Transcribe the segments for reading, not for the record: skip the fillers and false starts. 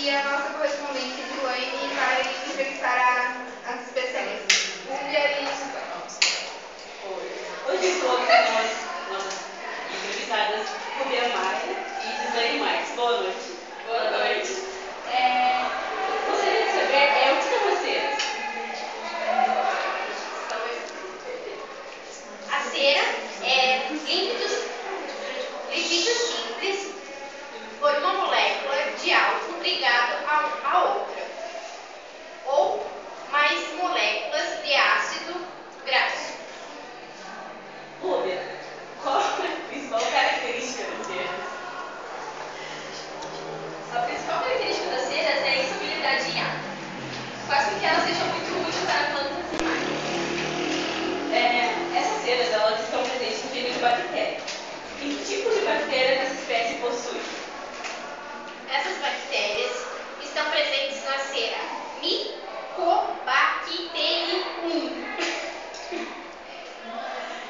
E a nossa correspondente Edilane vai entrevistar as especialistas. Júlia e Suzana. Hoje estou aqui com as entrevistadas Rubia Maia e Gislaine Marques. Boa noite. Boa noite. Gostaria de saber o que são as ceras? A cera é líquidos simples por uma molécula de álcool ligado a outra, ou mais moléculas de ácido graxo. Rubia, qual é a principal característica das ceras? A principal característica das ceras é a insolubilidade em água. Faz com que elas sejam muito úteis para plantas e animais. Essas ceras elas estão presentes no gênero de bactéria. E que tipo de bactéria essa espécie possui? Essas bactérias estão presentes na cera Mycobacterium.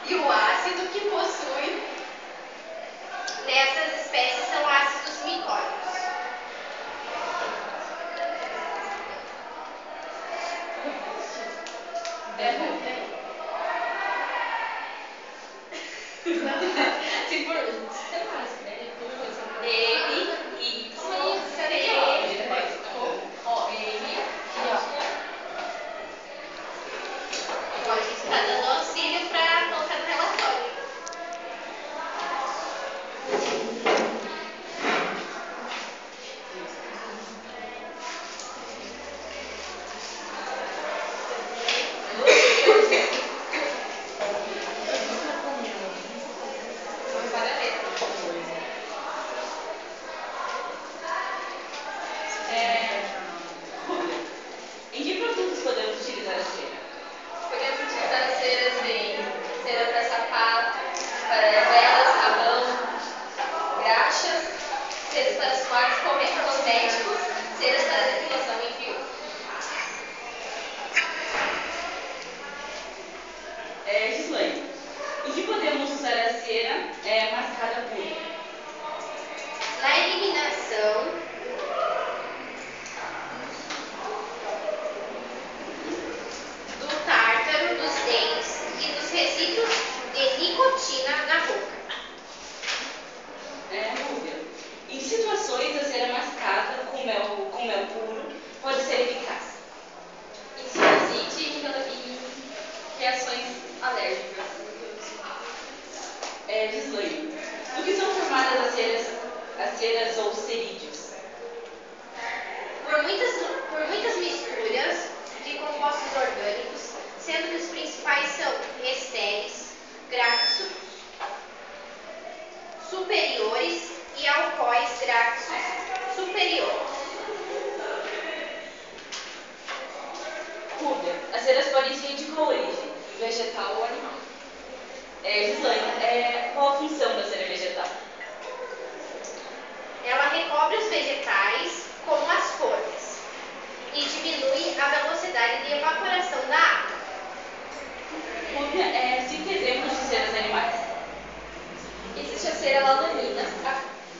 E o ácido que possui nessas espécies são ácidos micóticos. Está dando auxílio para colocar no relatório. Rubia, em que produtos podemos utilizar a cera? Podemos utilizar as ceras em cera para sapato, para velas, sabão, graxas, ceras para os quadros cosméticos, ceras para depilação, entre outros. Gislaine, em que podemos usar a cera mascada pura? Na eliminação do tártaro dos dentes e dos resíduos de nicotina na boca. Rubia, em que situações a cera mascada com mel puro pode ser eficaz? Em sinusite e reações alérgicas. Gislaine, do que são formadas as ceras ou cerídeos? Por muitas misturas de compostos orgânicos, sendo que os principais são ésteres, graxos superiores e alcoóis graxos superiores. Rubia, as ceras podem ser de qual origem? Vegetal ou animal. Gislaine, qual a função da cera vegetal? Ela recobre os vegetais como as folhas e diminui a velocidade de evaporação da água. Rubia, cite exemplos de ceras animais. Existe a cera laudanina,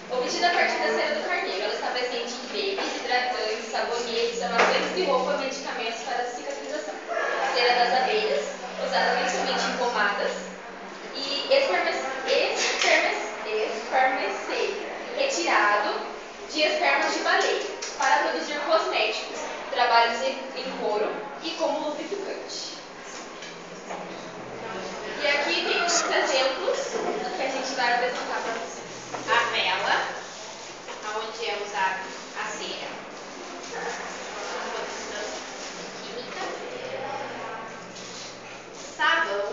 obtida a partir da cera do carneiro. Ela está presente em cremes, hidratantes, sabonetes, amaciantes de roupa, medicamentos para cicatrização. Cera das abelhas, usada principalmente em pomadas. E espermacete, retirado de espermas de baleia, para produzir cosméticos, trabalhos em couro e como lubrificante. E aqui tem uns exemplos que a gente vai apresentar para vocês. A vela, onde é usada a cera, química, sabão,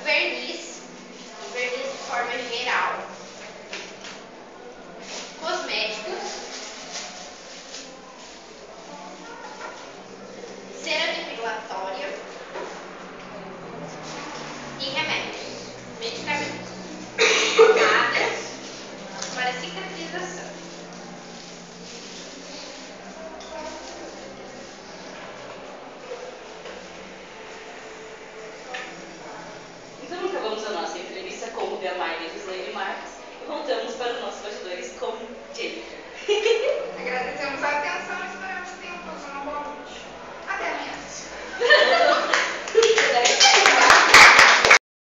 verniz de forma geral, cosméticos, cera depilatória e remédios, medicamentos, pomadas para cicatrização. contamos para os nossos bastidores com Jay.